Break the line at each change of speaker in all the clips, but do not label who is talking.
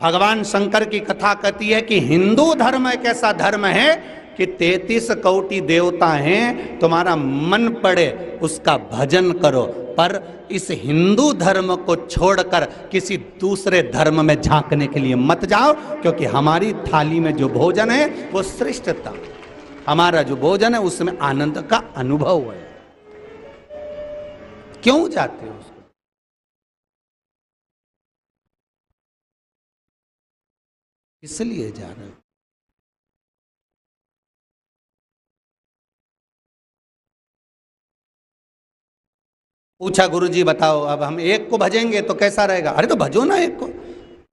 भगवान शंकर की कथा कहती है कि हिंदू धर्म एक ऐसा धर्म है कि 33 कोटि देवता हैं, तुम्हारा मन पड़े उसका भजन करो, पर इस हिंदू धर्म को छोड़कर किसी दूसरे धर्म में झांकने के लिए मत जाओ, क्योंकि हमारी थाली में जो भोजन है वो श्रेष्ठता, हमारा जो भोजन है उसमें आनंद का अनुभव है। क्यों जाते हो उसको? इसलिए जा रहे हो। पूछा गुरुजी बताओ, अब हम एक को भजेंगे तो कैसा रहेगा? अरे तो भजो ना एक को।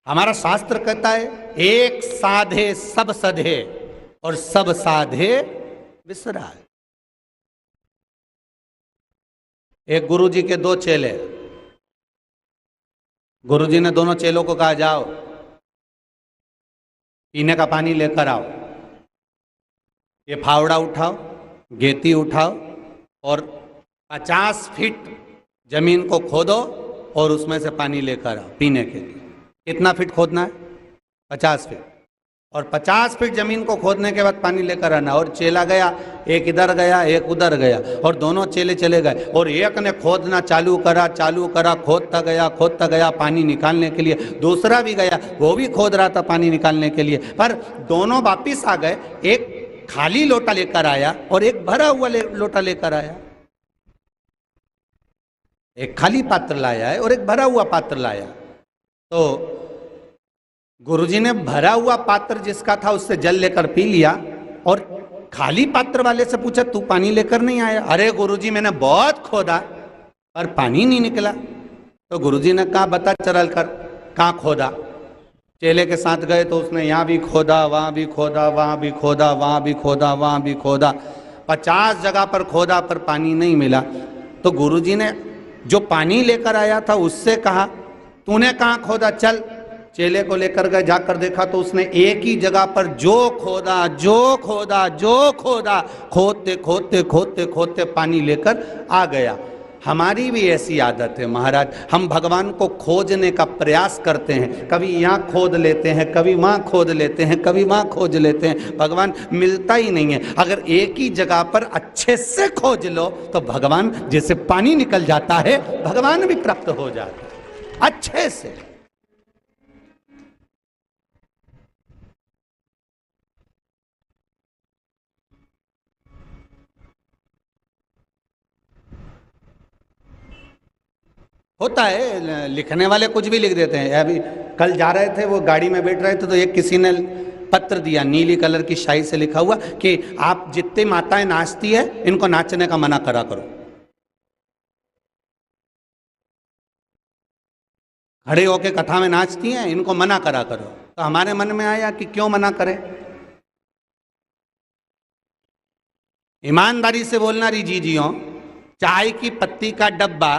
हमारा शास्त्र कहता है एक साधे सब सधे और सब साधे विसराय। एक गुरुजी के दो चेले, गुरुजी ने दोनों चेलों को कहा जाओ पीने का पानी लेकर आओ, ये फावड़ा उठाओ, गेती उठाओ और 50 फीट जमीन को खोदो और उसमें से पानी लेकर आओ पीने के लिए। कितना फीट खोदना है? 50 फीट। और 50 फीट जमीन को खोदने के बाद पानी लेकर आना। और चेला गया, एक इधर गया एक उधर गया, और दोनों चेले चले गए, और एक ने खोदना चालू करा, खोदता गया पानी निकालने के लिए। दूसरा भी गया, वो भी खोद रहा था पानी निकालने के लिए, पर दोनों वापिस आ गए। एक खाली लोटा लेकर आया और एक भरा हुआ लोटा लेकर आया। एक खाली पात्र लाया है और एक भरा हुआ पात्र लाया। तो गुरुजी ने भरा हुआ पात्र जिसका था उससे जल लेकर पी लिया, और खाली पात्र वाले से पूछा तू पानी लेकर नहीं आया? अरे गुरुजी मैंने बहुत खोदा पर पानी नहीं निकला। तो गुरुजी ने कहा बता चल कर कहाँ खोदा? चेले के साथ गए तो उसने यहाँ भी खोदा, वहाँ भी खोदा, वहाँ भी खोदा, वहाँ भी खोदा, वहाँ भी खोदा, 50 जगह पर खोदा पर पानी नहीं मिला। तो गुरुजी ने जो पानी लेकर आया था उससे कहा तूने कहाँ खोदा? चल। चेले को लेकर गए, जाकर देखा तो उसने एक ही जगह पर जो खोदा, खोदते पानी लेकर आ गया। हमारी भी ऐसी आदत है महाराज, हम भगवान को खोजने का प्रयास करते हैं, कभी यहाँ खोद लेते हैं, कभी वहाँ खोद लेते हैं, कभी वहाँ खोज लेते हैं, भगवान मिलता ही नहीं है। अगर एक ही जगह पर अच्छे से खोज लो तो भगवान जैसे पानी निकल जाता है, भगवान भी प्राप्त हो जाता है अच्छे से। होता है, लिखने वाले कुछ भी लिख देते हैं। अभी कल जा रहे थे, वो गाड़ी में बैठ रहे थे तो एक किसी ने पत्र दिया, नीली कलर की शाही से लिखा हुआ कि आप जितनी माताएं नाचती है इनको नाचने का मना करा करो। खड़े होके कथा में नाचती हैं, इनको मना करा करो। तो हमारे मन में आया कि क्यों मना करें। ईमानदारी से बोलना रीजीजियों, चाय की पत्ती का डब्बा,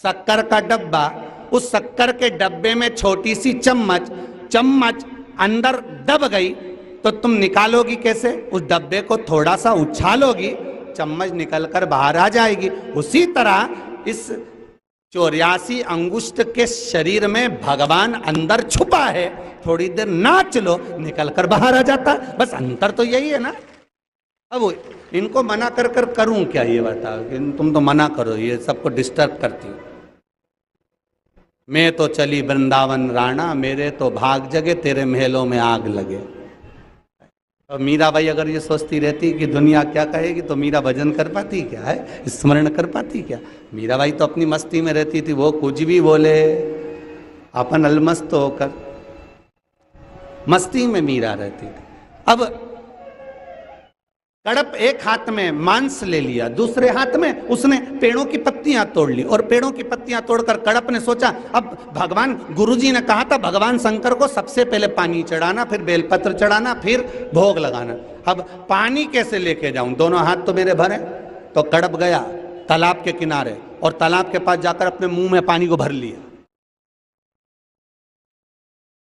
शक्कर का डब्बा, उस शक्कर के डब्बे में छोटी सी चम्मच अंदर दब गई तो तुम निकालोगी कैसे? उस डब्बे को थोड़ा सा उछालोगी, चम्मच निकलकर बाहर आ जाएगी। उसी तरह इस 84 अंगुष्ठ के शरीर में भगवान अंदर छुपा है, थोड़ी देर नाच लो निकलकर बाहर आ जाता। बस अंतर तो यही है ना। अब इनको मना कर करूं क्या? ये बताओ कि तुम तो मना करो, ये सबको डिस्टर्ब करती हो। मैं तो चली वृंदावन राणा, मेरे तो भाग जगे, तेरे महलों में आग लगे। और मीराबाई अगर ये सोचती रहती कि दुनिया क्या कहेगी तो मीरा भजन कर पाती क्या है, स्मरण कर पाती क्या? मीराबाई तो अपनी मस्ती में रहती थी, वो कुछ भी बोले, अपन अलमस्त होकर मस्ती में मीरा रहती थी। अब कड़प एक हाथ में मांस ले लिया, दूसरे हाथ में उसने पेड़ों की पत्तियां तोड़ ली, और पेड़ों की पत्तियां तोड़कर कड़प ने सोचा अब भगवान, गुरुजी ने कहा था भगवान शंकर को सबसे पहले पानी चढ़ाना, फिर बेलपत्र चढ़ाना, फिर भोग लगाना। अब पानी कैसे लेके जाऊं, दोनों हाथ तो मेरे भरे। तो कड़प गया तालाब के किनारे और तालाब के पास जाकर अपने मुंह में पानी को भर लिया,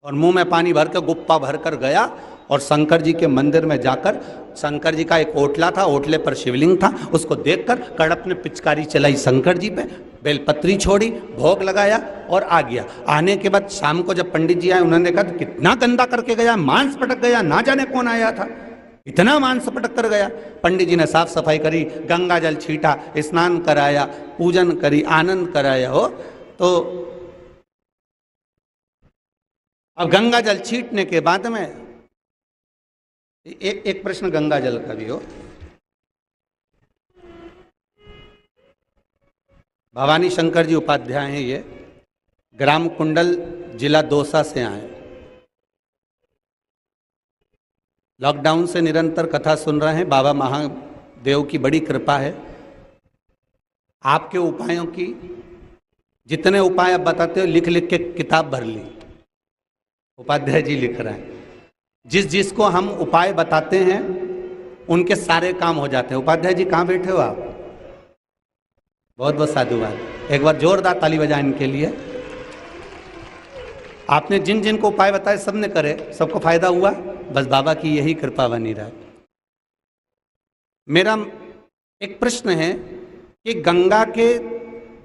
और मुंह में पानी भर के गुप्पा भर कर गया और शंकर जी के मंदिर में जाकर, शंकर जी का एक ओटला था, ओटले पर शिवलिंग था, उसको देखकर कड़प ने पिचकारी चलाई शंकर जी पे, बेलपत्री छोड़ी, भोग लगाया और आ गया। आने के बाद शाम को जब पंडित जी आए, उन्होंने कहा कितना गंदा करके गया, मांस पटक गया, ना जाने कौन आया था, इतना मांस पटक कर गया। पंडित जी ने साफ सफाई करी, गंगा जल छीटा, स्नान कराया, पूजन करी, आनंद कराया हो। तो अब गंगा जल छीटने के बाद में एक प्रश्न गंगा जल का भी हो। भवानी शंकर जी उपाध्याय हैं, ये ग्राम कुंडल, जिला दौसा से आए। लॉकडाउन से निरंतर कथा सुन रहे हैं। बाबा महादेव की बड़ी कृपा है। आपके उपायों की, जितने उपाय आप बताते हो, लिख लिख के किताब भर ली। उपाध्याय जी लिख रहे हैं, जिसको हम उपाय बताते हैं उनके सारे काम हो जाते हैं। उपाध्याय जी कहाँ बैठे हो आप? बहुत बहुत साधुवाद। एक बार जोरदार ताली बजाएं इनके लिए। आपने जिन जिन को उपाय बताए सबने करे, सबको फायदा हुआ। बस बाबा की यही कृपा बनी रहा। मेरा एक प्रश्न है कि गंगा के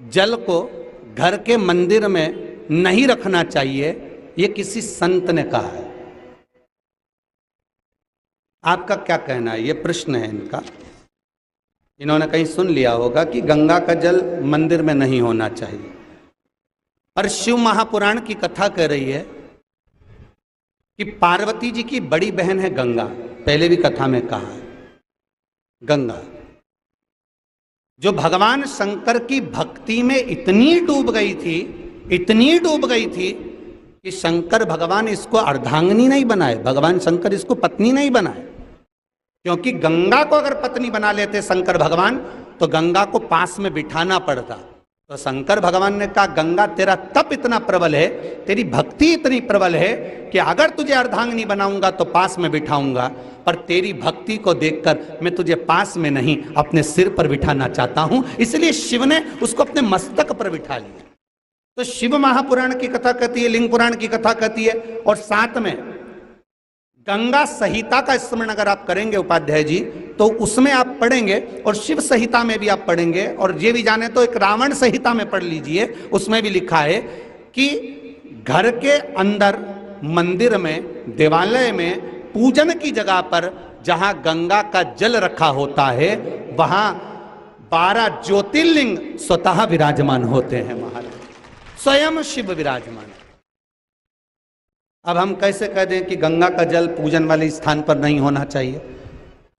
जल को घर के मंदिर में नहीं रखना चाहिए, ये किसी संत ने कहा है। आपका क्या कहना है? ये प्रश्न है इनका। इन्होंने कहीं सुन लिया होगा कि गंगा का जल मंदिर में नहीं होना चाहिए। और शिव महापुराण की कथा कह रही है कि पार्वती जी की बड़ी बहन है गंगा। पहले भी कथा में कहा है, गंगा जो भगवान शंकर की भक्ति में इतनी डूब गई थी, इतनी डूब गई थी कि शंकर भगवान इसको अर्धांगिनी नहीं बनाए, भगवान शंकर इसको पत्नी नहीं बनाए। क्योंकि गंगा को अगर पत्नी बना लेते शंकर भगवान तो गंगा को पास में बिठाना पड़ता। तो शंकर भगवान ने कहा, गंगा तेरा तप इतना प्रबल है, तेरी भक्ति इतनी प्रबल है कि अगर तुझे अर्धांगिनी बनाऊंगा तो पास में बिठाऊंगा, पर तेरी भक्ति को देखकर मैं तुझे पास में नहीं अपने सिर पर बिठाना चाहता हूं। इसलिए शिव ने उसको अपने मस्तक पर बिठा लिया। तो शिव महापुराण की कथा कहती है, लिंग पुराण की कथा कहती है, और साथ में गंगा संहिता का स्मरण अगर आप करेंगे उपाध्याय जी, तो उसमें आप पढ़ेंगे, और शिव संहिता में भी आप पढ़ेंगे, और ये भी जाने तो एक रावण संहिता में पढ़ लीजिए, उसमें भी लिखा है कि घर के अंदर मंदिर में, देवालय में, पूजन की जगह पर जहां गंगा का जल रखा होता है वहां 12 ज्योतिर्लिंग स्वतः विराजमान होते हैं महाराज, स्वयं शिव विराजमान। अब हम कैसे कह दें कि गंगा का जल पूजन वाले स्थान पर नहीं होना चाहिए?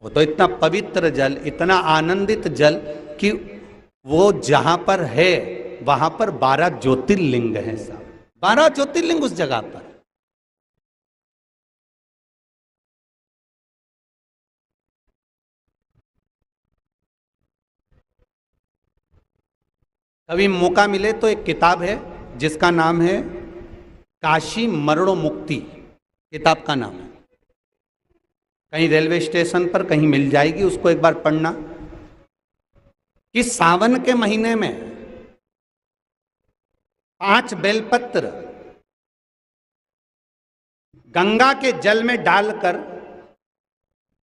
वो तो इतना पवित्र जल, इतना आनंदित जल कि वो जहां पर है वहां पर 12 ज्योतिर्लिंग हैं साहब, 12 ज्योतिर्लिंग उस जगह पर। कभी मौका मिले तो एक किताब है जिसका नाम है काशी मरणो मुक्ति, किताब का नाम है। कहीं रेलवे स्टेशन पर कहीं मिल जाएगी, उसको एक बार पढ़ना। कि सावन के महीने में 5 बेलपत्र गंगा के जल में डालकर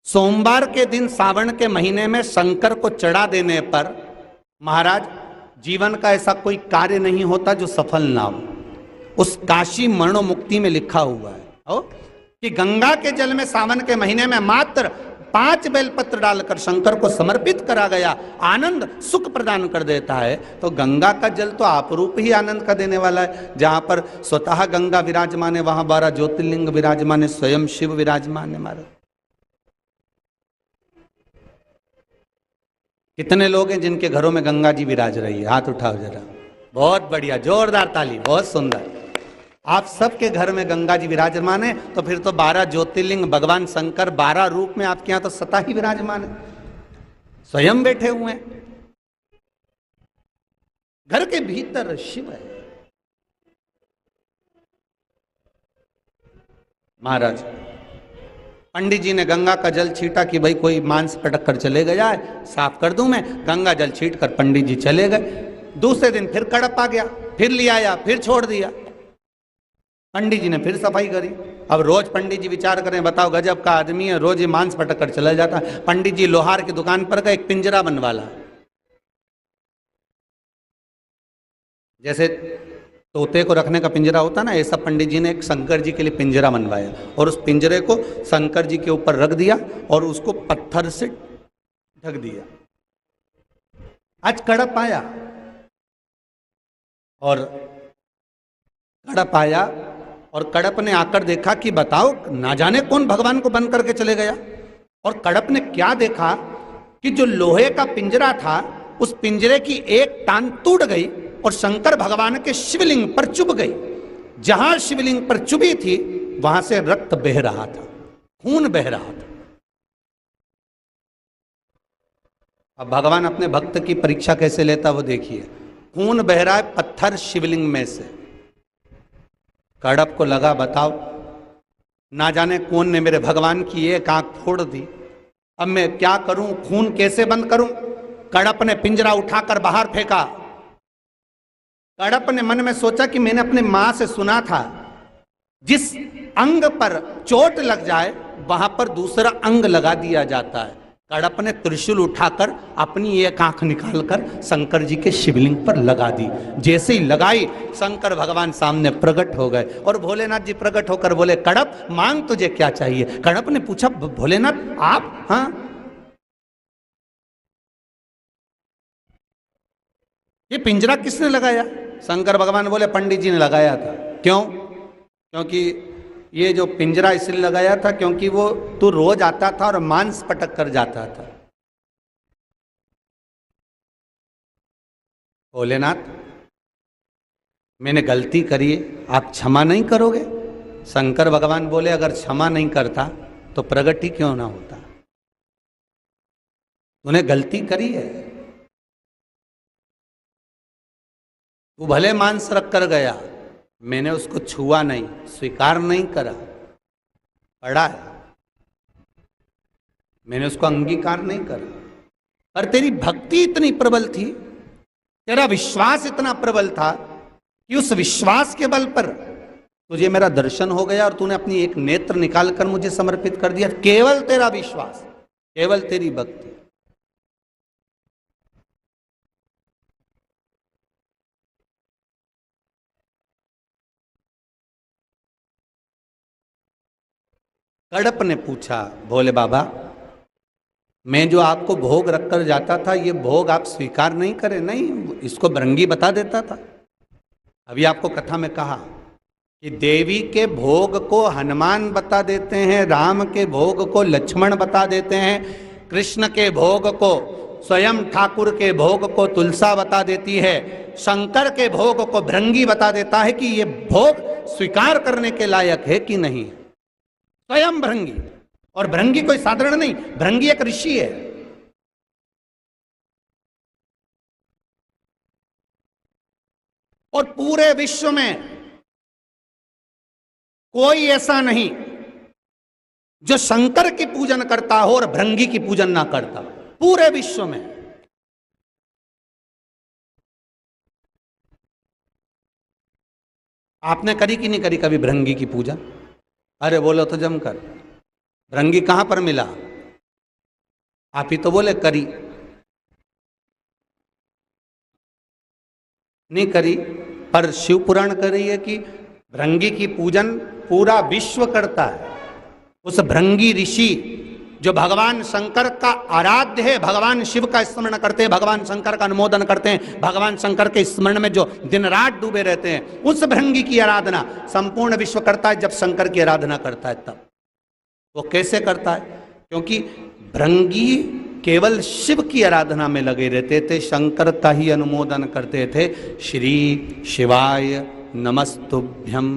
सोमवार के दिन सावन के महीने में शंकर को चढ़ा देने पर महाराज जीवन का ऐसा कोई कार्य नहीं होता जो सफल ना हो। उस काशी मरणो मुक्ति में लिखा हुआ है कि गंगा के जल में सावन के महीने में मात्र 5 बेलपत्र डालकर शंकर को समर्पित करा गया, आनंद सुख प्रदान कर देता है। तो गंगा का जल तो आपरूप ही आनंद का देने वाला है। जहां पर स्वतः गंगा विराजमान है वहां 12 ज्योतिर्लिंग विराजमान है, स्वयं शिव विराजमान है महाराज। कितने लोग हैं जिनके घरों में गंगा जी विराज रही है? हाथ उठाओ जरा। बहुत बढ़िया, जोरदार ताली, बहुत सुंदर। आप सबके घर में गंगा जी विराजमान है, तो फिर तो 12 ज्योतिर्लिंग भगवान शंकर 12 रूप में आपके यहां तो स्वतः ही विराजमान है, स्वयं बैठे हुए हैं। घर के भीतर शिव है महाराज। पंडित जी ने गंगा का जल छीटा कि भाई कोई मांस पटक कर चले गया है, साफ कर दूं मैं। गंगा जल छीट कर पंडित जी चले गए। दूसरे दिन फिर कड़प आ गया, फिर ले आया, फिर छोड़ दिया। पंडित जी ने फिर सफाई करी। अब रोज पंडित जी विचार करें, बताओ गजब का आदमी है, रोज ये मांस पटक कर चला जाता है। पंडित जी लोहार की दुकान पर गए, एक पिंजरा बनवा ला। जैसे तोते को रखने का पिंजरा होता ना, ऐसा पंडित जी ने एक शंकर जी के लिए पिंजरा बनवाया और उस पिंजरे को शंकर जी के ऊपर रख दिया और उसको पत्थर से ढक दिया। आज कड़प आया और कड़प आया और कड़प ने आकर देखा कि बताओ ना जाने कौन भगवान को बंद करके चले गया। और कड़प ने क्या देखा कि जो लोहे का पिंजरा था उस पिंजरे की एक टांग टूट गई और शंकर भगवान के शिवलिंग पर चुभ गई। जहां शिवलिंग पर चुभी थी वहां से रक्त बह रहा था, खून बह रहा था। अब भगवान अपने भक्त की परीक्षा कैसे लेता वो देखिए। खून बह रहा है पत्थर शिवलिंग में से। कड़प को लगा बताओ ना जाने कौन ने मेरे भगवान की एक आंख फोड़ दी, अब मैं क्या करूं, खून कैसे बंद करूं। कड़प ने पिंजरा उठाकर बाहर फेंका। कड़प ने मन में सोचा कि मैंने अपने मां से सुना था जिस अंग पर चोट लग जाए वहां पर दूसरा अंग लगा दिया जाता है। कड़प ने त्रिशूल उठाकर अपनी एक आंख निकालकर शंकर जी के शिवलिंग पर लगा दी। जैसे ही लगाई शंकर भगवान सामने प्रकट हो गए और भोलेनाथ जी प्रकट होकर बोले कड़प मांग तुझे क्या चाहिए। कड़प ने पूछा भोलेनाथ आप? हाँ, ये पिंजरा किसने लगाया? शंकर भगवान बोले पंडित जी ने लगाया था। क्यों? क्योंकि ये जो पिंजरा इसलिए लगाया था क्योंकि वो तू रोज आता था और मांस पटक कर जाता था। भोलेनाथ मैंने गलती करी है, आप क्षमा नहीं करोगे? शंकर भगवान बोले अगर क्षमा नहीं करता तो प्रगति क्यों ना होता। तूने गलती करी है, तू भले मांस रख कर गया, मैंने उसको छुआ नहीं, स्वीकार नहीं करा, पड़ा है, मैंने उसको अंगीकार नहीं करा। पर तेरी भक्ति इतनी प्रबल थी, तेरा विश्वास इतना प्रबल था कि उस विश्वास के बल पर तुझे मेरा दर्शन हो गया और तूने अपनी एक नेत्र निकालकर मुझे समर्पित कर दिया। केवल तेरा विश्वास, केवल तेरी भक्ति। कड़प ने पूछा भोले बाबा मैं जो आपको भोग रखकर जाता था ये भोग आप स्वीकार नहीं करे? नहीं, इसको भृंगी बता देता था। अभी आपको कथा में कहा कि देवी के भोग को हनुमान बता देते हैं, राम के भोग को लक्ष्मण बता देते हैं, कृष्ण के भोग को स्वयं ठाकुर के भोग को तुलसा बता देती है, शंकर के भोग को भृंगी बता देता है कि ये भोग स्वीकार करने के लायक है कि नहीं। स्वयं भृंगी, और भृंगी कोई साधारण नहीं, भृंगी एक ऋषि है। और पूरे विश्व में कोई ऐसा नहीं जो शंकर की पूजन करता हो और भृंगी की पूजन ना करता, पूरे विश्व में। आपने करी कि नहीं करी कभी भृंगी की पूजा? अरे बोलो तो जमकर। भृंगी कहां पर मिला? आप ही तो बोले करी। नहीं करी, पर शिव पुराण कर रही है कि भृंगी की पूजन पूरा विश्व करता है। उस भृंगी ऋषि जो भगवान शंकर का आराध्य है, भगवान शिव का स्मरण करते हैं, भगवान शंकर का अनुमोदन करते हैं, भगवान शंकर के स्मरण में जो दिन रात डूबे रहते हैं, उस भृंगी की आराधना संपूर्ण विश्व करता है। जब शंकर की आराधना करता है तब वो कैसे करता है? क्योंकि भृंगी केवल शिव की आराधना में लगे रहते थे, शंकर का ही अनुमोदन करते थे। श्री शिवाय नमस्तुभ्यम,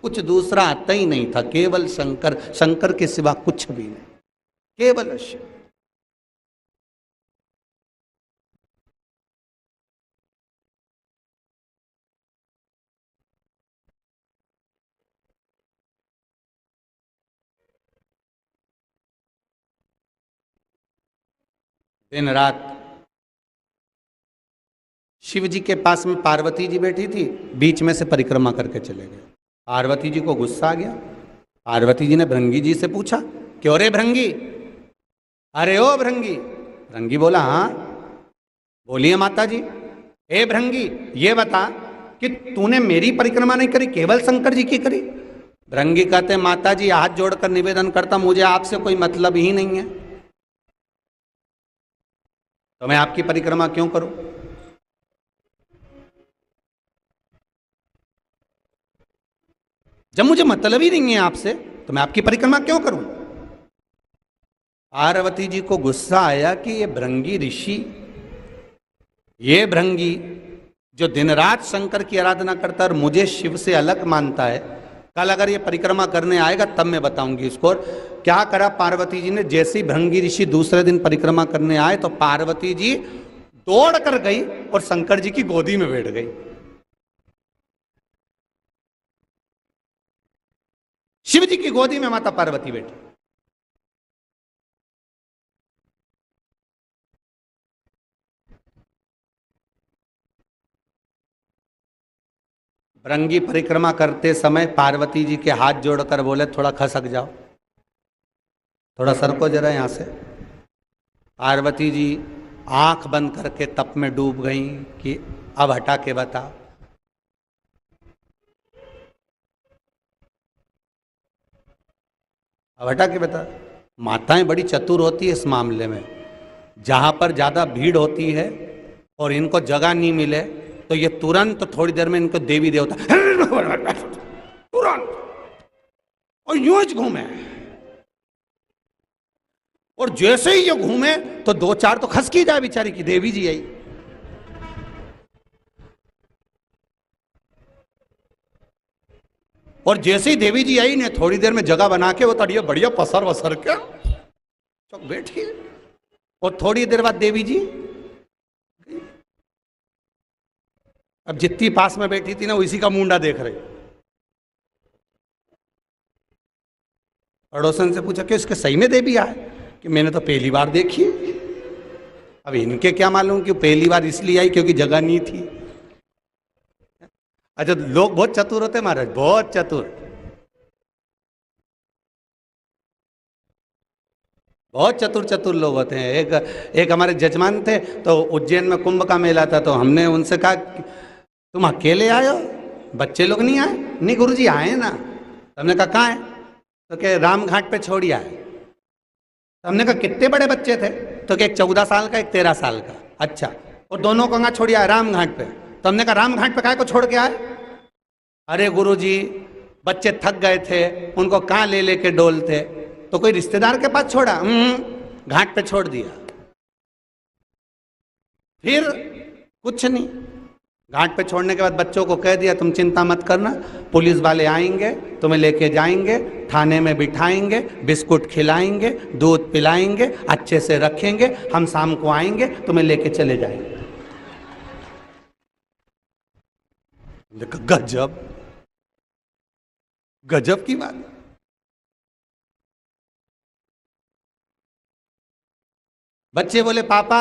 कुछ दूसरा आता ही नहीं था, केवल शंकर, शंकर के सिवा कुछ भी नहीं, केवल शिव। दिन रात शिव जी के पास में पार्वती जी बैठी थी, बीच में से परिक्रमा करके चले गए। पार्वती जी को गुस्सा आ गया। पार्वती जी ने भृंगी जी से पूछा, क्यों रे भृंगी? अरे ओ भृंगी। भृंगी बोला, हाँ बोलिए माता जी। ए भृंगी, ये बता कि तूने मेरी परिक्रमा नहीं करी, केवल शंकर जी की करी। भृंगी कहते माता जी हाथ जोड़कर निवेदन करता, मुझे आपसे कोई मतलब ही नहीं है, तो मैं आपकी परिक्रमा क्यों करूं? जब मुझे मतलब ही नहीं है आपसे, तो मैं आपकी परिक्रमा क्यों करूं? पार्वती जी को गुस्सा आया कि ये भृंगी ऋषि, ये भृंगी जो दिन रात शंकर की आराधना करता है और मुझे शिव से अलग मानता है, कल अगर ये परिक्रमा करने आएगा तब मैं बताऊंगी इसको। और क्या करा पार्वती जी ने, जैसे ही भृंगी ऋषि दूसरे दिन परिक्रमा करने आए तो पार्वती जी दौड़ कर गई और शंकर जी की गोदी में बैठ गई। शिव जी की गोदी में माता पार्वती बैठी। भृंगी परिक्रमा करते समय पार्वती जी के हाथ जोड़कर बोले थोड़ा खसक जाओ, थोड़ा सरको जरा यहां से। पार्वती जी आंख बंद करके तप में डूब गई कि अब हटा के बता। अब हटा के बता। माताएं बड़ी चतुर होती है इस मामले में। जहां पर ज्यादा भीड़ होती है और इनको जगह नहीं मिले तो ये तुरंत थोड़ी देर में इनको देवी देवता तुरंत और यूं ही घूमे, और जैसे ही ये घूमे तो दो चार तो खसकी जाए बेचारी की, देवी जी आई। और जैसे ही देवी जी आई ने थोड़ी देर में जगह बना के वो तड़िया बढ़िया पसर वसर के तो बैठी, और थोड़ी देर बाद देवी जी, अब जितनी पास में बैठी थी ना उसी का मुंडा देख रही। पड़ोसन से पूछा कि इसके सही में देवी आए, कि मैंने तो पहली बार देखी। अब इनके क्या मालूम कि पहली बार इसलिए आई क्योंकि जगह नहीं थी। अच्छा, लोग बहुत चतुर होते हैं महाराज, बहुत चतुर, बहुत चतुर चतुर लोग होते हैं। एक हमारे जजमान थे, तो उज्जैन में कुंभ का मेला था, तो हमने उनसे कहा तुम अकेले आए हो, बच्चे लोग नहीं आए? नहीं गुरुजी आए ना। हमने कहा कहाँ है? तो क्या राम घाट पे छोड़ी आए। तो हमने कहा कितने बड़े बच्चे थे? तो क्या एक 14 साल का, एक 13 साल का। अच्छा, और दोनों को कहाँ छोड़ी आए? राम घाट पे। तो हमने कहा राम घाट पे काहे को छोड़ के आए? अरे गुरुजी बच्चे थक गए थे, उनको कहाँ ले लेके डोलते, तो कोई रिश्तेदार के पास छोड़ा? घाट पे छोड़ दिया। फिर कुछ नहीं, घाट पे छोड़ने के बाद बच्चों को कह दिया तुम चिंता मत करना, पुलिस वाले आएंगे, तुम्हें लेके जाएंगे, थाने में बिठाएंगे, बिस्कुट खिलाएंगे, दूध पिलाएंगे, अच्छे से रखेंगे, हम शाम को आएंगे, तुम्हें लेके चले जाएंगे। गजब, गजब की बात। बच्चे बोले पापा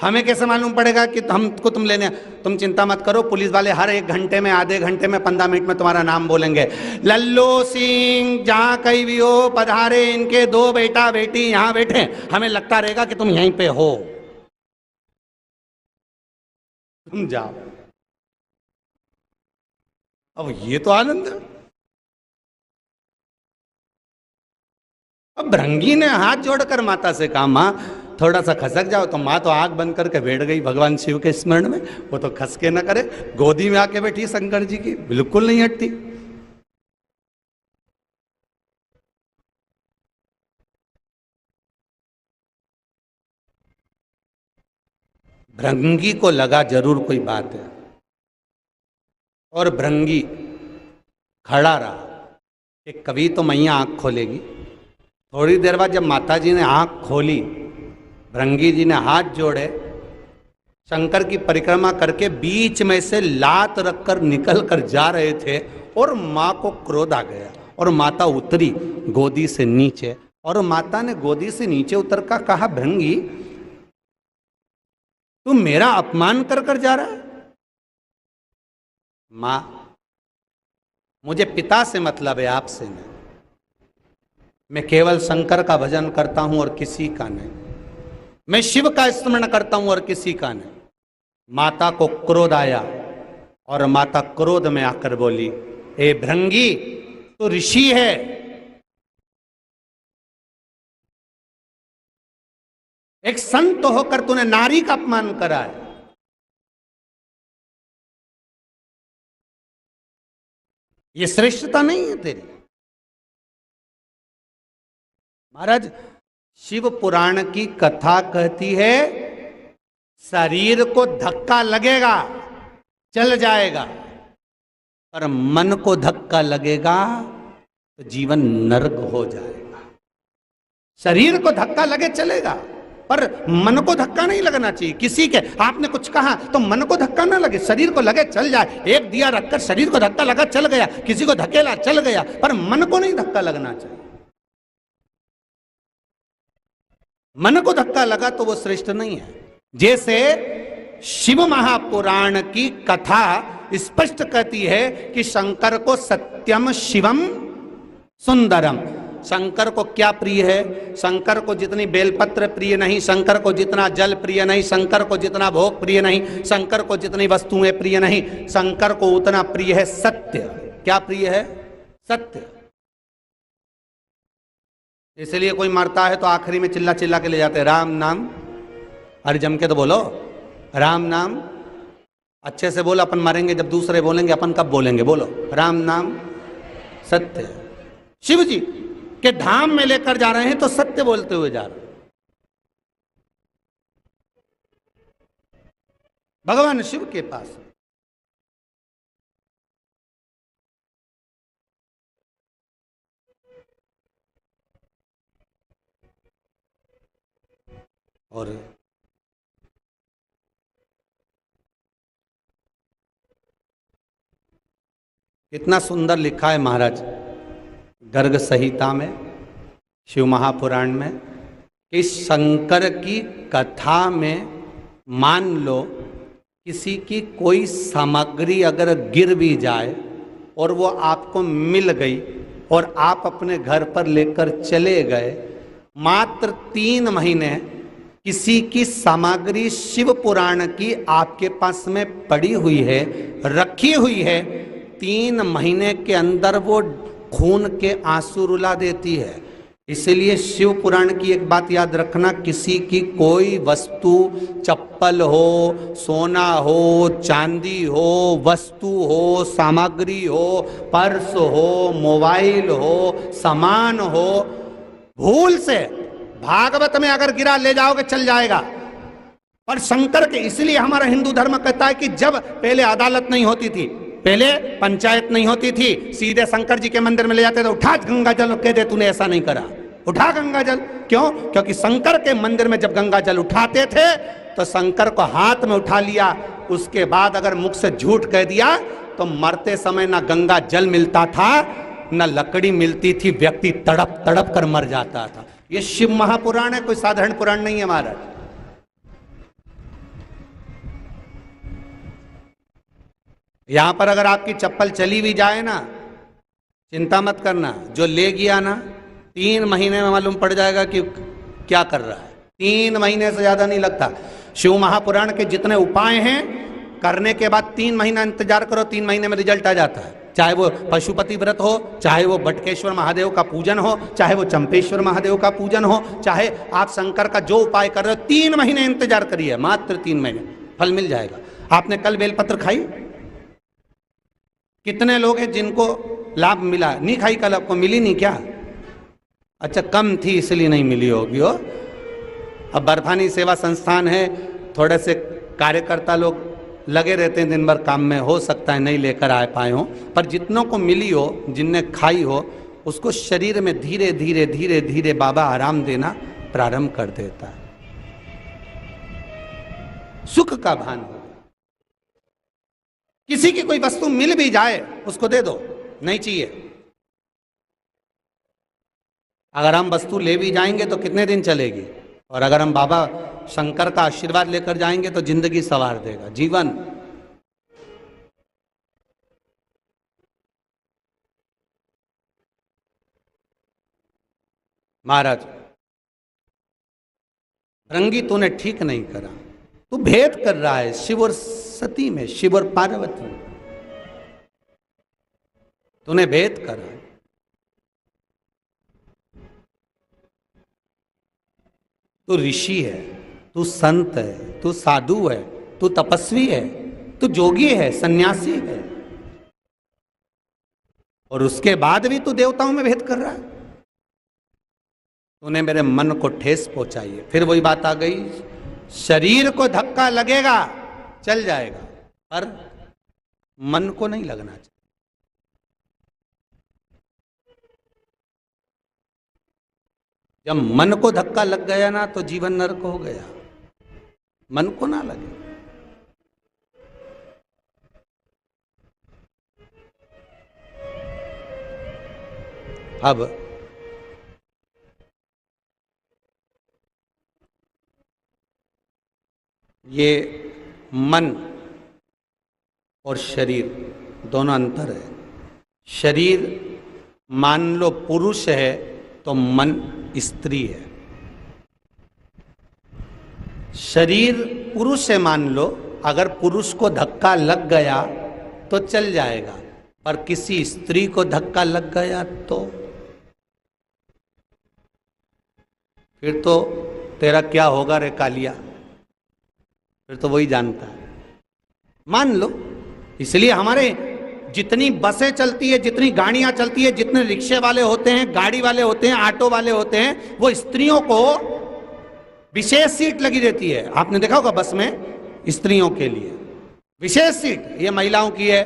हमें कैसे मालूम पड़ेगा कि हमको तुम लेने? तुम चिंता मत करो, पुलिस वाले हर 1 घंटे में, आधे घंटे में, 15 मिनट में तुम्हारा नाम बोलेंगे। लल्लू सिंह जहां कहीं भी हो पधारे, इनके 2 बेटा बेटी यहां बैठे, हमें लगता रहेगा कि तुम यहीं पे हो, तुम जाओ। अब ये तो आनंद है। अब भृंगी ने हाथ जोड़कर माता से कहा मां थोड़ा सा खसक जाओ, तो माँ तो आग बंद करके बैठ गई भगवान शिव के स्मरण में। वो तो खस के ना करे, गोदी में आके बैठी शंकर जी की, बिल्कुल नहीं हटती। भृंगी को लगा जरूर कोई बात है, और भृंगी खड़ा रहा कि कभी तो मैया आंख खोलेगी। थोड़ी देर बाद जब माता जी ने आंख खोली, भृंगी जी ने हाथ जोड़े, शंकर की परिक्रमा करके बीच में से लात रखकर निकल कर जा रहे थे, और माँ को क्रोध आ गया और माता उतरी गोदी से नीचे, और माता ने गोदी से नीचे उतर कर कहा भृंगी तू मेरा अपमान कर कर जा रहा है? माँ मुझे पिता से मतलब है, आपसे नहीं। मैं केवल शंकर का भजन करता हूं और किसी का नहीं। मैं शिव का स्मरण करता हूं और किसी का नहीं। माता को क्रोध आया और माता क्रोध में आकर बोली, ए भृंगी, तू ऋषि है, एक संत होकर तूने नारी का अपमान करा है। ये श्रेष्ठता नहीं है तेरी। महाराज, शिव पुराण की कथा कहती है शरीर को धक्का लगेगा, चल जाएगा, पर मन को धक्का लगेगा तो जीवन नरक हो जाएगा। शरीर को धक्का लगे चलेगा, पर मन को धक्का नहीं लगना चाहिए। किसी के आपने कुछ कहा तो मन को धक्का ना लगे, शरीर को लगे चल जाए। एक दिया रखकर शरीर को धक्का लगा चल गया, किसी को धकेला चल गया, पर मन को नहीं धक्का लगना चाहिए। मन को धक्का लगा तो वो श्रेष्ठ नहीं है। जैसे शिव महापुराण की कथा स्पष्ट कहती है कि शंकर को सत्यम शिवम सुंदरम। शंकर को क्या प्रिय है? शंकर को जितनी बेलपत्र प्रिय नहीं, शंकर को जितना जल प्रिय नहीं, शंकर को जितना भोग प्रिय नहीं, शंकर को जितनी वस्तुएं प्रिय नहीं, शंकर को उतना प्रिय है सत्य। क्या प्रिय है? सत्य। इसलिए कोई मरता है तो आखिरी में चिल्ला चिल्ला के ले जाते हैं, राम नाम। अरे जम के तो बोलो राम नाम, अच्छे से बोलो। अपन मरेंगे जब दूसरे बोलेंगे, अपन कब बोलेंगे? बोलो राम नाम सत्य। शिव जी के धाम में लेकर जा रहे हैं तो सत्य बोलते हुए जा रहे हैं। भगवान शिव के पास और कितना सुंदर लिखा है महाराज गर्ग संहिता में, शिव महापुराण में, कि शंकर की कथा में मान लो किसी की कोई सामग्री अगर गिर भी जाए और वो आपको मिल गई और आप अपने घर पर लेकर चले गए, मात्र 3 महीने किसी की सामग्री शिव पुराण की आपके पास में पड़ी हुई है, रखी हुई है, 3 महीने के अंदर वो खून के आंसू रुला देती है। इसलिए शिव पुराण की एक बात याद रखना, किसी की कोई वस्तु, चप्पल हो, सोना हो, चांदी हो, वस्तु हो, सामग्री हो, पर्स हो, मोबाइल हो, सामान हो, भूल से भागवत में अगर गिरा ले जाओगे चल जाएगा। पर शंकर के, इसलिए हमारा हिंदू धर्म कहता है कि जब पहले अदालत नहीं होती थी, पहले पंचायत नहीं होती थी, सीधे शंकर जी के मंदिर में ले जाते थे, उठा गंगा जल, कह दे तूने ऐसा नहीं करा, उठा गंगा जल। क्यों? क्योंकि शंकर के मंदिर में जब गंगा जल उठाते थे तो शंकर को हाथ में उठा लिया, उसके बाद अगर मुख से झूठ कह दिया तो मरते समय ना गंगा जल मिलता था ना लकड़ी मिलती थी, व्यक्ति तड़प तड़प कर मर जाता था। ये शिव महापुराण है, कोई साधारण पुराण नहीं है महाराज। यहां पर अगर आपकी चप्पल चली भी जाए ना, चिंता मत करना, जो ले गया ना 3 महीने में मालूम पड़ जाएगा कि क्या कर रहा है। 3 महीने से ज्यादा नहीं लगता। शिव महापुराण के जितने उपाय हैं करने के बाद 3 महीना इंतजार करो, 3 महीने में रिजल्ट आ जाता है। चाहे वो पशुपति व्रत हो, चाहे वो बटकेश्वर महादेव का पूजन हो, चाहे वो चंपेश्वर महादेव का पूजन हो, चाहे आप शंकर का जो उपाय कर रहे हो, 3 महीने इंतजार करिए, मात्र 3 महीने फल मिल जाएगा। आपने कल बेलपत्र खाई? कितने लोग हैं जिनको लाभ मिला? नहीं खाई कल, आपको मिली नहीं क्या? अच्छा, कम थी इसलिए नहीं मिली होगी हो। अब बर्फानी सेवा संस्थान है, थोड़े से कार्यकर्ता लोग लगे रहते हैं दिन भर काम में, हो सकता है नहीं लेकर आ पाए हो, पर जितनों को मिली हो, जिनने खाई हो, उसको शरीर में धीरे धीरे धीरे धीरे बाबा आराम देना प्रारंभ कर देता है, सुख का भान हो। किसी की कोई वस्तु मिल भी जाए उसको दे दो, नहीं चाहिए। अगर हम वस्तु ले भी जाएंगे तो कितने दिन चलेगी, और अगर हम बाबा शंकर का आशीर्वाद लेकर जाएंगे तो जिंदगी संवार देगा, जीवन। महाराज, रंगी तूने ठीक नहीं करा, तू भेद कर रहा है शिव और सती में, शिव और पार्वती। तूने भेद करा, तू ऋषि है, तू संत है, तू साधु है, तू तपस्वी है, तू जोगी है, सन्यासी है, और उसके बाद भी तू देवताओं में भेद कर रहा है। तूने मेरे मन को ठेस पहुंचाई है। फिर वही बात आ गई, शरीर को धक्का लगेगा चल जाएगा, पर मन को नहीं लगना चाहिए। जब मन को धक्का लग गया ना तो जीवन नरक हो गया। मन को ना लगे। अब ये मन और शरीर दोनों अंतर है। शरीर मान लो पुरुष है तो मन स्त्री है। शरीर पुरुष है मान लो, अगर पुरुष को धक्का लग गया तो चल जाएगा, पर किसी स्त्री को धक्का लग गया तो फिर तो तेरा क्या होगा रे कालिया, फिर तो वही जानता है। मान लो, इसलिए हमारे जितनी बसें चलती है, जितनी गाड़ियां चलती है, जितने रिक्शे वाले होते हैं, गाड़ी वाले होते हैं, ऑटो वाले होते हैं, वो स्त्रियों को विशेष सीट लगी रहती है। आपने देखा होगा बस में स्त्रियों के लिए विशेष सीट, ये महिलाओं की है।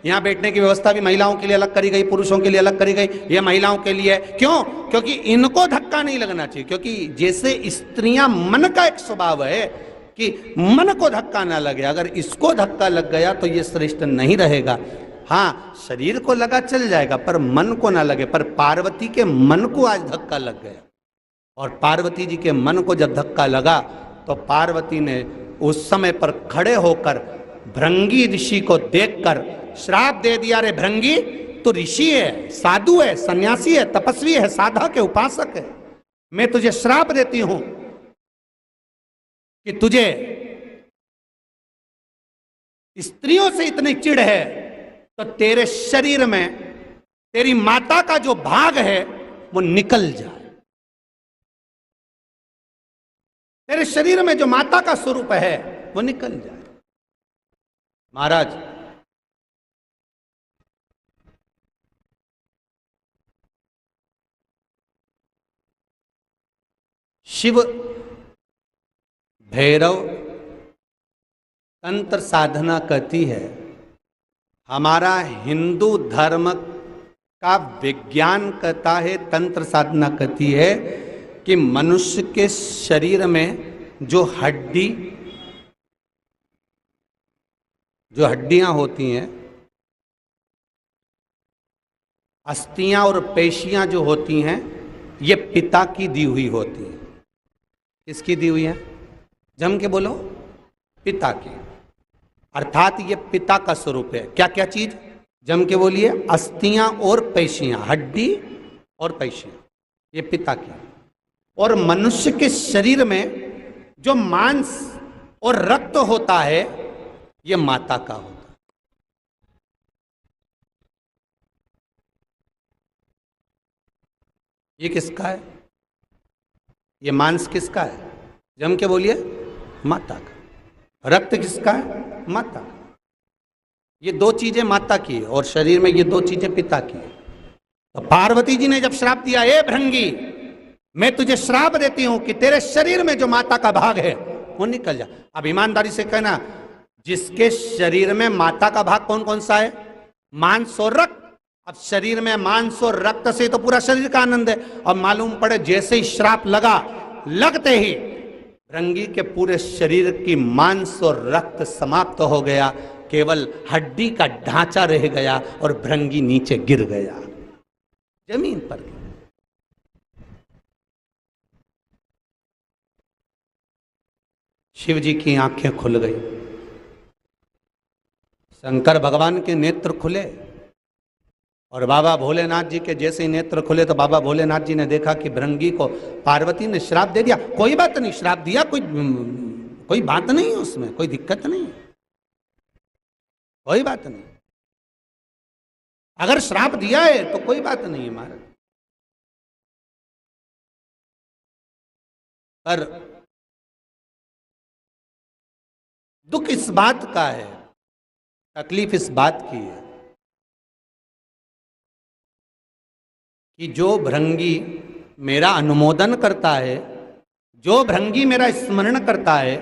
यहाँ बैठने की व्यवस्था भी महिलाओं के लिए अलग करी गई, पुरुषों के लिए अलग करी गई, ये महिलाओं के लिए। क्यों? क्योंकि इनको धक्का नहीं लगना चाहिए। क्योंकि जैसे स्त्रियां, मन का एक स्वभाव है कि मन को धक्का ना लगे। अगर इसको धक्का लग गया तो ये श्रेष्ठ नहीं रहेगा। हाँ, शरीर को लगा चल जाएगा, पर मन को ना लगे। पर पार्वती के मन को आज धक्का लग गया, और पार्वती जी के मन को जब धक्का लगा तो पार्वती ने उस समय पर खड़े होकर भृंगी ऋषि को देखकर श्राप दे दिया, रे भृंगी, तो ऋषि है, साधु है, सन्यासी है, तपस्वी है, साधक है, उपासक है, मैं तुझे श्राप देती हूं कि तुझे स्त्रियों से इतनी चिढ़ है तो तेरे शरीर में तेरी माता का जो भाग है वो निकल जाए। तेरे शरीर में जो माता का स्वरूप है वो निकल जाए। महाराज, शिव भैरव तंत्र साधना कहती है। हमारा हिंदू धर्म का विज्ञान कहता है, तंत्र साधना कहती है कि मनुष्य के शरीर में जो हड्डियां होती हैं, अस्थियां और पेशियां जो होती हैं, ये पिता की दी हुई होती है। किसकी दी हुई है? जम के बोलो, पिता की। अर्थात ये पिता का स्वरूप है। क्या क्या चीज? जम के बोलिए। अस्थियां और पेशियां, हड्डी और पेशियां, ये पिता की। और मनुष्य के शरीर में जो मांस और रक्त होता है, ये माता का होता है। ये किसका है? ये मांस किसका है? जम के बोलिए, माता का। रक्त किसका है? माता का। ये दो चीजें माता की है, और शरीर में ये दो चीजें पिता की है। तो पार्वती जी ने जब श्राप दिया, ए भृंगी, मैं तुझे श्राप देती हूं कि तेरे शरीर में जो माता का भाग है वो निकल जा। अब ईमानदारी से कहना, जिसके शरीर में माता का भाग कौन कौन सा है? मांस और रक्त। अब शरीर में मांस और रक्त से तो पूरा शरीर का आनंद है। और मालूम पड़े जैसे ही श्राप लगा, लगते ही भृंगी के पूरे शरीर की मांस और रक्त समाप्त हो गया, केवल हड्डी का ढांचा रह गया और भृंगी नीचे गिर गया, जमीन पर। शिव जी की आंखें खुल गई, शंकर भगवान के नेत्र खुले, और बाबा भोलेनाथ जी के जैसे ही नेत्र खुले तो बाबा भोलेनाथ जी ने देखा कि भृंगी को पार्वती ने श्राप दे दिया। कोई बात नहीं, श्राप दिया, कोई बात नहीं है उसमें, कोई दिक्कत नहीं, कोई बात नहीं। अगर श्राप दिया है तो कोई बात नहीं है महाराज, पर दुख इस बात का है, तकलीफ इस बात की है कि जो भृंगी मेरा अनुमोदन करता है, जो भृंगी मेरा स्मरण करता है,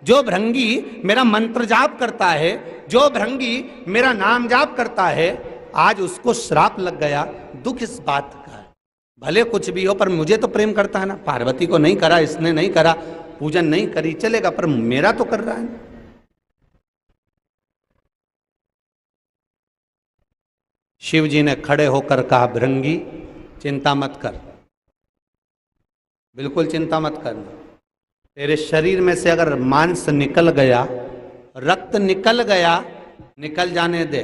जो भृंगी मेरा मंत्र जाप करता है, जो भृंगी मेरा नाम जाप करता है, आज उसको श्राप लग गया। दुख इस बात का है, भले कुछ भी हो पर मुझे तो प्रेम करता है ना। पार्वती को नहीं करा, इसने नहीं करा, पूजन नहीं करी, चलेगा, पर मेरा तो कर रहा है। शिव जी ने खड़े होकर कहा, भृंगी चिंता मत कर, बिल्कुल चिंता मत करना। तेरे शरीर में से अगर मांस निकल गया, रक्त निकल गया, निकल जाने दे।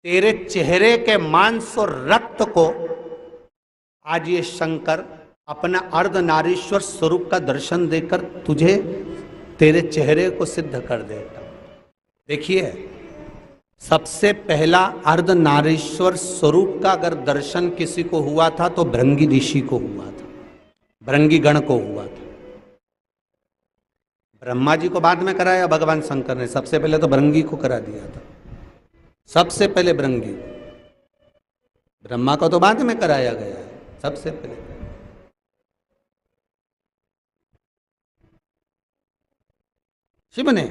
तेरे चेहरे के मांस और रक्त को आज ये शंकर अपना अर्धनारीश्वर स्वरूप का दर्शन देकर तुझे, तेरे चेहरे को सिद्ध कर देगा। देखिए, सबसे पहला अर्धनारीश्वर स्वरूप का अगर दर्शन किसी को हुआ था तो भृंगी ऋषि को हुआ था, भृंगी गण को हुआ था। ब्रह्मा जी को बाद में कराया भगवान शंकर ने, सबसे पहले तो भृंगी को करा दिया था, सबसे पहले भृंगी को। ब्रह्मा को तो बाद में कराया गया है, सबसे पहले शिव ने।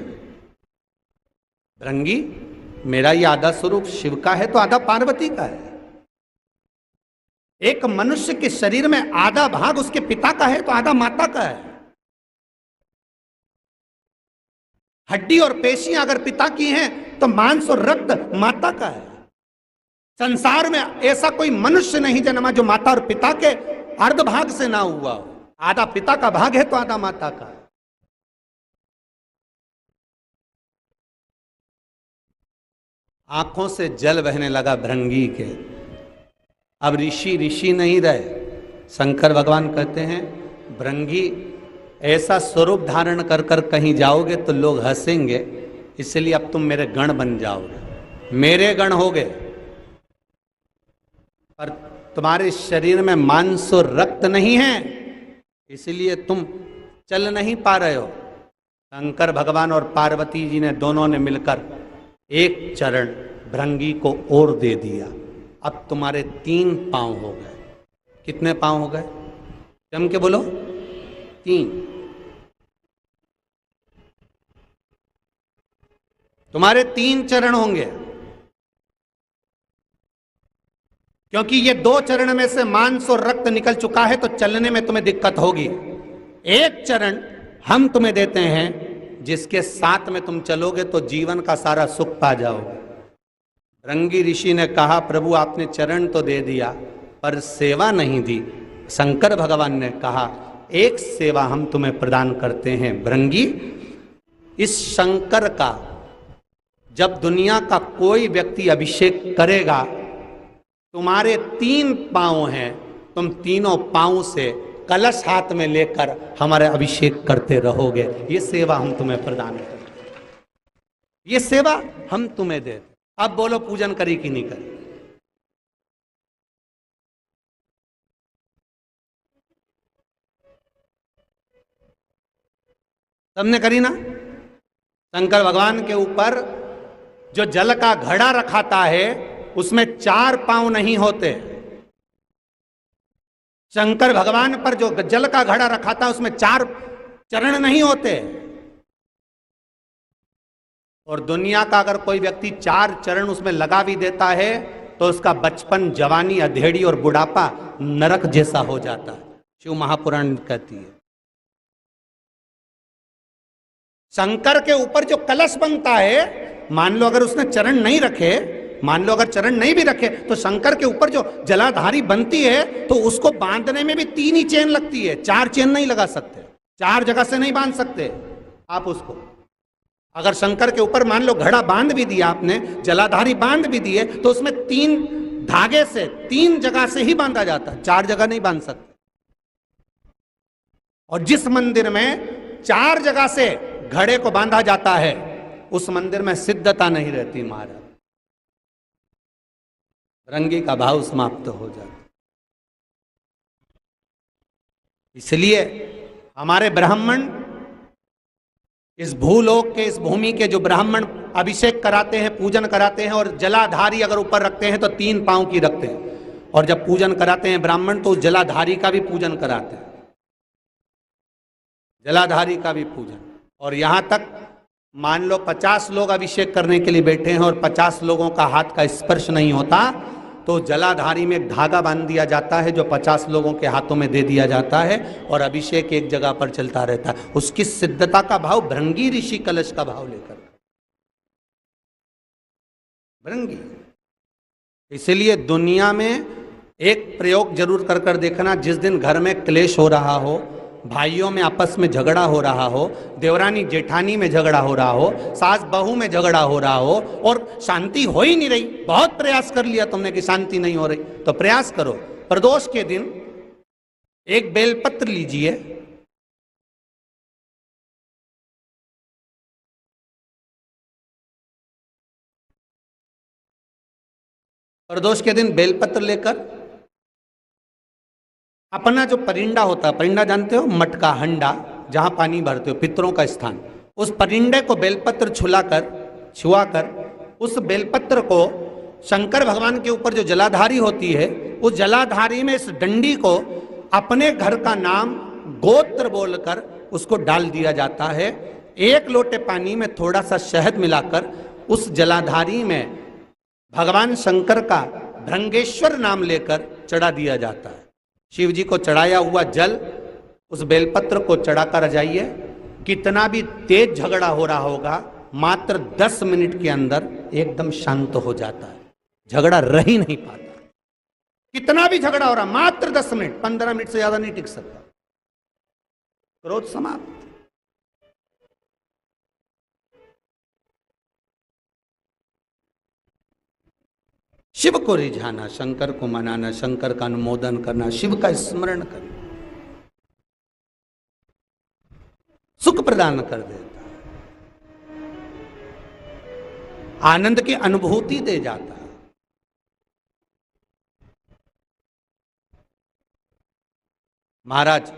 भृंगी मेरा ये आधा स्वरूप शिव का है तो आधा पार्वती का है। एक मनुष्य के शरीर में आधा भाग उसके पिता का है तो आधा माता का है। हड्डी और पेशियां अगर पिता की हैं तो मांस और रक्त माता का है। संसार में ऐसा कोई मनुष्य नहीं जन्मा जो माता और पिता के अर्ध भाग से ना हुआ हो। आधा पिता का भाग है तो आधा माता का है। आंखों से जल बहने लगा भृंगी के। अब ऋषि नहीं रहे। शंकर भगवान कहते हैं, भृंगी ऐसा स्वरूप धारण कर कर कहीं जाओगे तो लोग हंसेंगे, इसलिए अब तुम मेरे गण बन जाओगे, मेरे गण होगे। पर तुम्हारे शरीर में मांस और रक्त नहीं है, इसलिए तुम चल नहीं पा रहे हो। शंकर भगवान और पार्वती जी ने दोनों ने मिलकर एक चरण भृंगी को और दे दिया। अब तुम्हारे 3 पांव हो गए। कितने पांव हो गए? जम के बोलो, 3। तुम्हारे 3 चरण होंगे, क्योंकि ये 2 चरण में से मांस और रक्त निकल चुका है तो चलने में तुम्हें दिक्कत होगी। एक चरण हम तुम्हें देते हैं जिसके साथ में तुम चलोगे तो जीवन का सारा सुख पा जाओगे। भृंगी ऋषि ने कहा, प्रभु आपने चरण तो दे दिया पर सेवा नहीं दी। शंकर भगवान ने कहा, एक सेवा हम तुम्हें प्रदान करते हैं भृंगी। इस शंकर का जब दुनिया का कोई व्यक्ति अभिषेक करेगा, तुम्हारे 3 पांव हैं, तुम तीनों पांव से कलश हाथ में लेकर हमारे अभिषेक करते रहोगे। ये सेवा हम तुम्हें प्रदान करते, ये सेवा हम तुम्हें देते। अब बोलो, पूजन करी कि नहीं करी? सबने करी ना? शंकर भगवान के ऊपर जो जल का घड़ा रखाता है उसमें 4 पांव नहीं होते। शंकर भगवान पर जो जल का घड़ा रखा था उसमें 4 चरण नहीं होते। और दुनिया का अगर कोई व्यक्ति 4 चरण उसमें लगा भी देता है तो उसका बचपन, जवानी, अधेड़ी और बुढ़ापा नरक जैसा हो जाता है। शिव महापुराण कहती है। शंकर के ऊपर जो कलश बनता है, मान लो अगर उसने चरण नहीं रखे, मान लो अगर चरण नहीं भी रखे, तो शंकर के ऊपर जो जलाधारी बनती है तो उसको बांधने में भी 3 ही चेन लगती है, 4 चेन नहीं लगा सकते, 4 जगह से नहीं बांध सकते आप उसको। अगर शंकर के ऊपर मान लो घड़ा बांध भी दिया आपने, जलाधारी बांध भी दिए, तो उसमें 3 धागे से 3 जगह से ही बांधा जाता है, 4 जगह नहीं बांध सकते। और जिस मंदिर में 4 जगह से घड़े को बांधा जाता है उस मंदिर में सिद्धता नहीं रहती महाराज। भृंगी का भाव समाप्त हो जाता। इसलिए हमारे ब्राह्मण, इस भूलोक के, इस भूमि के जो ब्राह्मण अभिषेक कराते हैं, पूजन कराते हैं, और जलाधारी अगर ऊपर रखते हैं तो 3 पांव की रखते हैं, और जब पूजन कराते हैं ब्राह्मण तो जलाधारी का भी पूजन कराते हैं, जलाधारी का भी पूजन। और यहां तक मान लो 50 लोग अभिषेक करने के लिए बैठे हैं और 50 लोगों का हाथ का स्पर्श नहीं होता, तो जलाधारी में एक धागा बांध दिया जाता है जो 50 लोगों के हाथों में दे दिया जाता है, और अभिषेक एक जगह पर चलता रहता है। उसकी सिद्धता का भाव भृंगी ऋषि कलश का भाव लेकर, भृंगी। इसलिए दुनिया में एक प्रयोग जरूर कर कर देखना, जिस दिन घर में क्लेश हो रहा हो, भाइयों में आपस में झगड़ा हो रहा हो, देवरानी जेठानी में झगड़ा हो रहा हो, सास बहू में झगड़ा हो रहा हो, और शांति हो ही नहीं रही, बहुत प्रयास कर लिया तुमने कि शांति नहीं हो रही, तो प्रयास करो, प्रदोष के दिन एक बेलपत्र लीजिए, प्रदोष के दिन बेलपत्र लेकर अपना जो परिंडा होता है, परिंडा जानते हो, मटका, हंडा, जहां पानी भरते हो, पितरों का स्थान, उस परिंडे को बेलपत्र छुआकर उस बेलपत्र को शंकर भगवान के ऊपर जो जलाधारी होती है, उस जलाधारी में इस डंडी को अपने घर का नाम गोत्र बोलकर उसको डाल दिया जाता है। 1 लोटे पानी में थोड़ा सा शहद मिलाकर उस जलाधारी में भगवान शंकर का भृंगेश्वर नाम लेकर चढ़ा दिया जाता है। शिव जी को चढ़ाया हुआ जल उस बेलपत्र को चढ़ाकर जाइए, कितना भी तेज झगड़ा हो रहा होगा, मात्र 10 मिनट के अंदर एकदम शांत हो जाता है, झगड़ा रह ही नहीं पाता। कितना भी झगड़ा हो रहा, मात्र 10 मिनट, 15 मिनट से ज्यादा नहीं टिक सकता, क्रोध समाप्त। शिव को रिझाना, शंकर को मनाना, शंकर का अनुमोदन करना, शिव का स्मरण करना सुख प्रदान कर देता है, आनंद की अनुभूति दे जाता है। महाराज,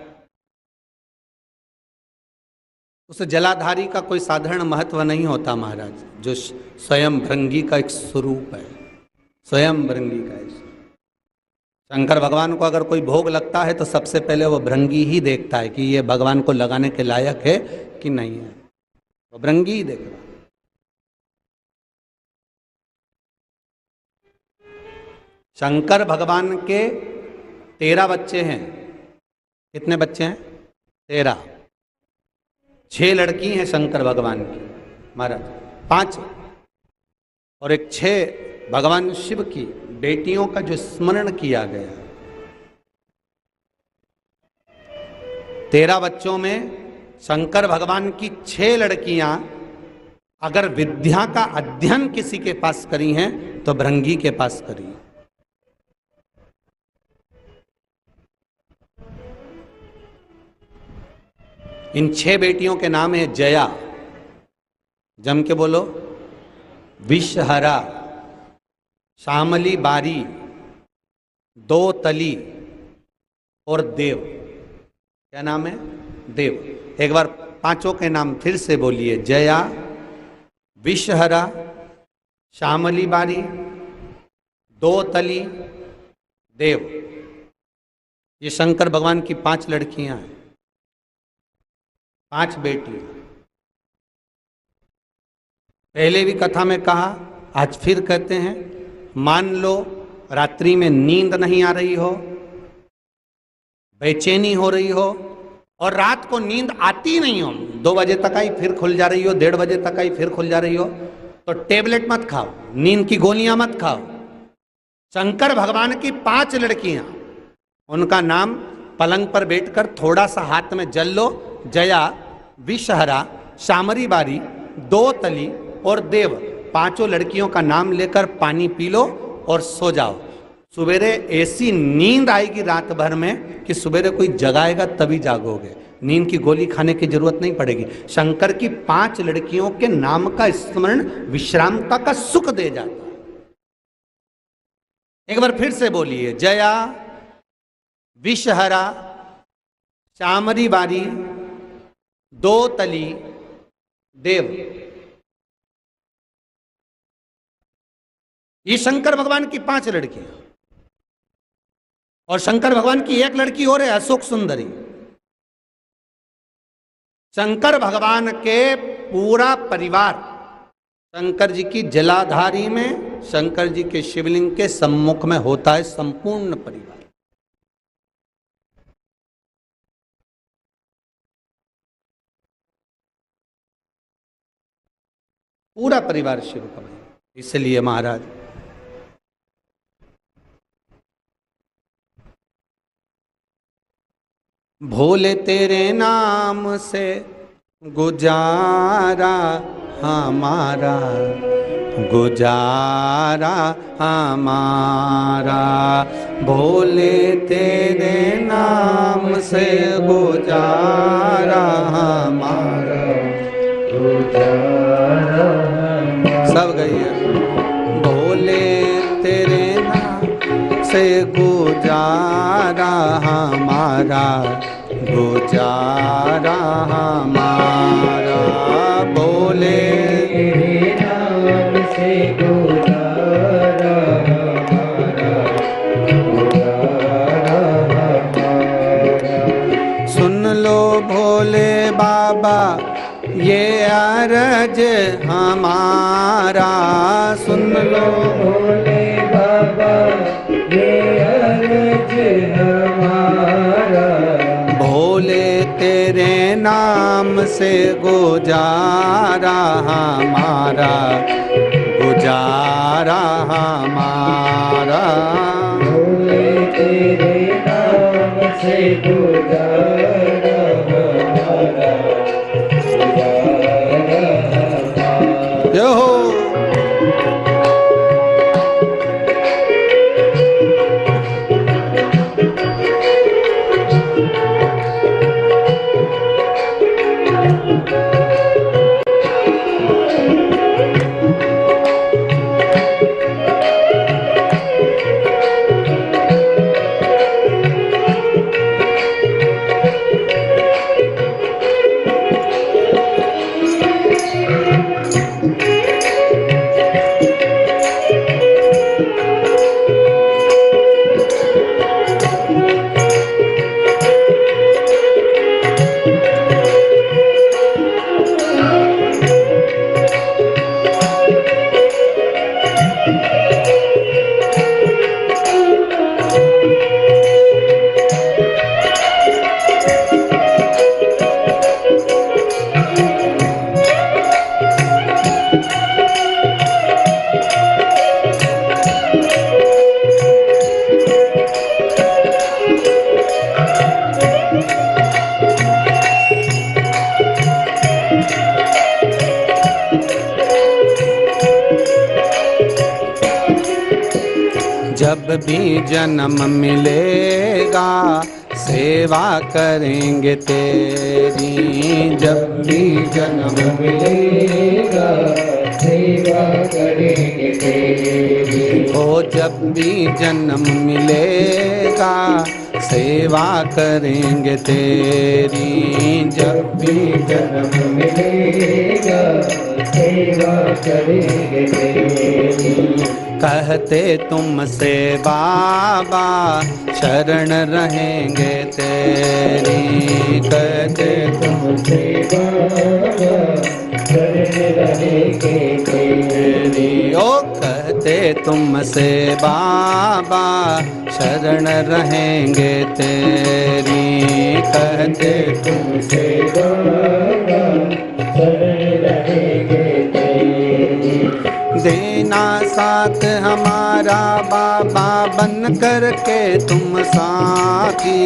उस जलाधारी का कोई साधारण महत्व नहीं होता महाराज, जो स्वयं भृंगी का एक स्वरूप है, स्वयं भृंगी का। शंकर भगवान को अगर कोई भोग लगता है तो सबसे पहले वो भृंगी ही देखता है कि ये भगवान को लगाने के लायक है कि नहीं है, वो भृंगी ही देख रहा। शंकर भगवान के 13 बच्चे हैं। कितने बच्चे हैं? 13। 6 लड़की हैं शंकर भगवान की महाराज, 5 और एक 6 भगवान शिव की बेटियों का जो स्मरण किया गया। 13 बच्चों में शंकर भगवान की 6 लड़कियां अगर विद्या का अध्ययन किसी के पास करी हैं तो भृंगी के पास करी। इन 6 बेटियों के नाम है जया, जम के बोलो, विषहरा, श्यामली बारी, 2 तली और देव। क्या नाम है? देव। एक बार 5 के नाम फिर से बोलिए, जया, विषहरा, श्यामली बारी, 2 तली, देव। ये शंकर भगवान की 5 लड़कियां हैं, 5 बेटी। पहले भी कथा में कहा, आज फिर कहते हैं, मान लो रात्रि में नींद नहीं आ रही हो, बेचैनी हो रही हो और रात को नींद आती नहीं हो, 2 बजे तक आई फिर खुल जा रही हो, 1:30 बजे तक आई फिर खुल जा रही हो, तो टेबलेट मत खाओ, नींद की गोलियां मत खाओ। शंकर भगवान की 5 लड़कियां, उनका नाम पलंग पर बैठकर थोड़ा सा हाथ में जल लो, जया, विषहरा, श्यामरी बारी, 2 तली और देव, 5 लड़कियों का नाम लेकर पानी पी लो और सो जाओ। सवेरे ऐसी नींद आएगी रात भर में कि सवेरे कोई जगाएगा तभी जागोगे, नींद की गोली खाने की जरूरत नहीं पड़ेगी। शंकर की 5 लड़कियों के नाम का स्मरण विश्रामता का सुख दे जाता है। एक बार फिर से बोलिए, जया, विषहरा, चामरी बारी, दो तली, देव। ये शंकर भगवान की 5 लड़कियां, और शंकर भगवान की एक लड़की और है, अशोक सुंदरी। शंकर भगवान के पूरा परिवार शंकर जी की जलाधारी में, शंकर जी के शिवलिंग के सम्मुख में होता है, संपूर्ण परिवार। पूरा परिवार शिव का है। इसलिए महाराज भोले तेरे नाम से गुजारा हमारा, गुजारा हमारा, भोले तेरे नाम से गुजारा हमारा, गुजारा। सब गई भोले तेरे नाम से गुजारा हमारा, गुजारा हमारा, भोले तेरे नाम से गुजारा हमारा, गुजारा हमारा। सुन लो भोले बाबा ये अर्ज हमारा, सुन लो भोले बाबा ये अर्ज हमारा, भोले तेरे नाम से गुजारा हमारा, गुजारा हमारा, भोले तेरे नाम से गुजारा हमारा, गुजारा हमारा। यो हो जब भी जन्म मिलेगा सेवा करेंगे तेरी, जब भी जन्म मिलेगा सेवा करेंगे तेरी, ओ जब भी जन्म मिलेगा सेवा करेंगे तेरी, जब भी जन्म मिलेगा सेवा करेंगे तेरी। कहते तुमसे बाबा शरण रहेंगे तेरी, कहते तुमसे बाबा शरण रहेंगे तेरी, ओ कहते तुमसे बाबा शरण रहेंगे तेरी, कहते तुमसे बाबा शरण रहेंगे तेरी। देना साथ हमारा बाबा बन कर के तुम साथी,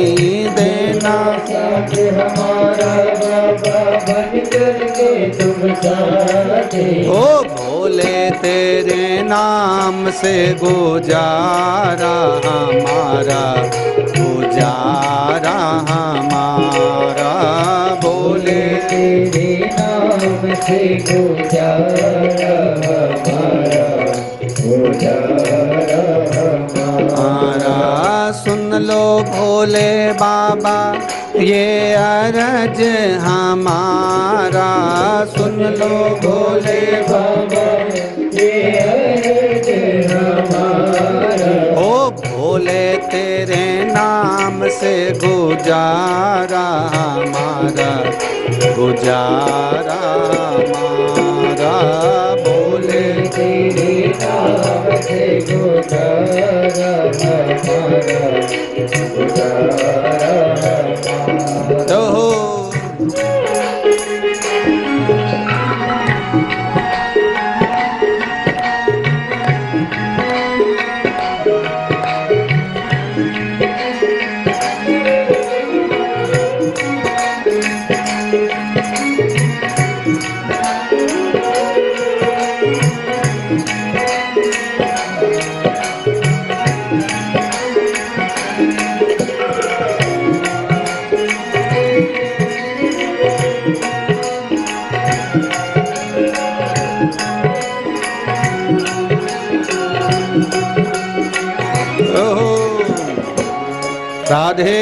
देना साथ हमारा बाबा बन कर के तुम साथी, ओ भोले तेरे नाम से गुजारा हमारा, गुजारा हमारा, भोले तेरे नाम से गुजारा हमारा, गुजारा हमारा। भोले बाबा ये अरज हमारा, सुन लो भोले बाबा ये अरज हमारा। ओ भोले तेरे नाम से गुजारा हमारा, गुजारा हमारा। भोले तेरे नाम से गुजारा हमारा, गुजारा हमारा। राधे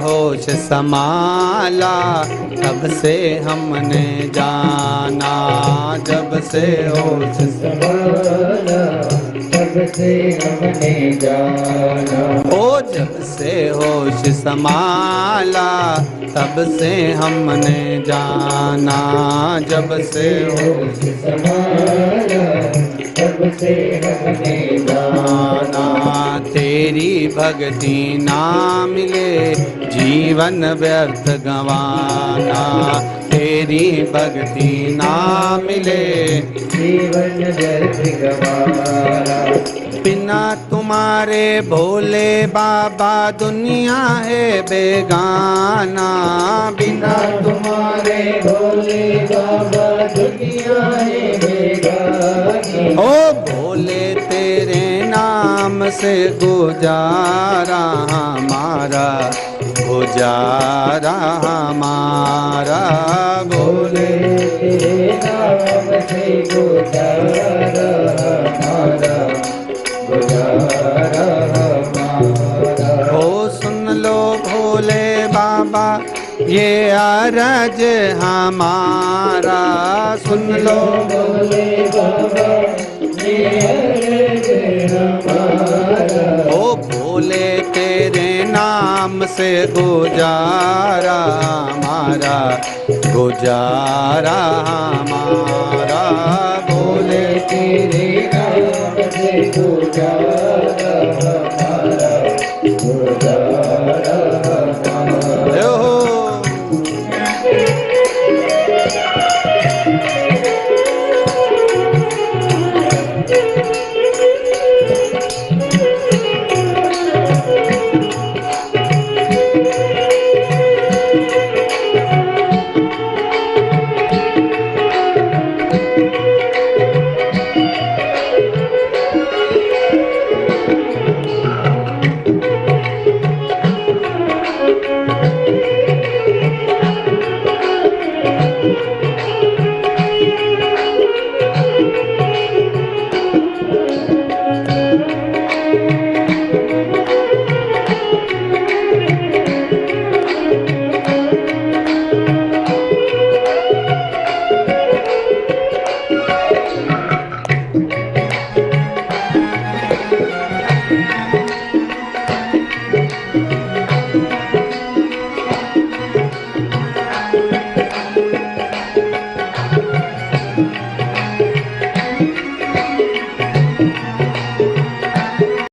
होश समाला तब से हमने जाना, जब से होश समाला तब से हमने जाना। ओ जब से होश समाला तब से हमने जाना, जब से होश समाला तब से हमने जाना। तेरी भक्ति ना मिले जीवन व्यर्थ गंवाना, तेरी भक्ति ना मिले जीवन व्यर्थ गंवाना। बिना तुम्हारे भोले बाबा दुनिया है बेगाना, बिना तुम्हारे भोले बाबा दुनिया है बेगाना। ओ भोले तेरे नाम से गुजारा हमारा, गुजारा हमारा। भोले तेरे नाम से गुजारा हमारा, गुजारा हमारा। ओ सुन लो भोले बाबा ये अरज हमारा, सुन लो भोले बाबा ये अरज हमारा। ओ भोले तेरे नाम से गुजारा हमारा, गुजारा हमारा। भोले तेरे नाम से गुजारा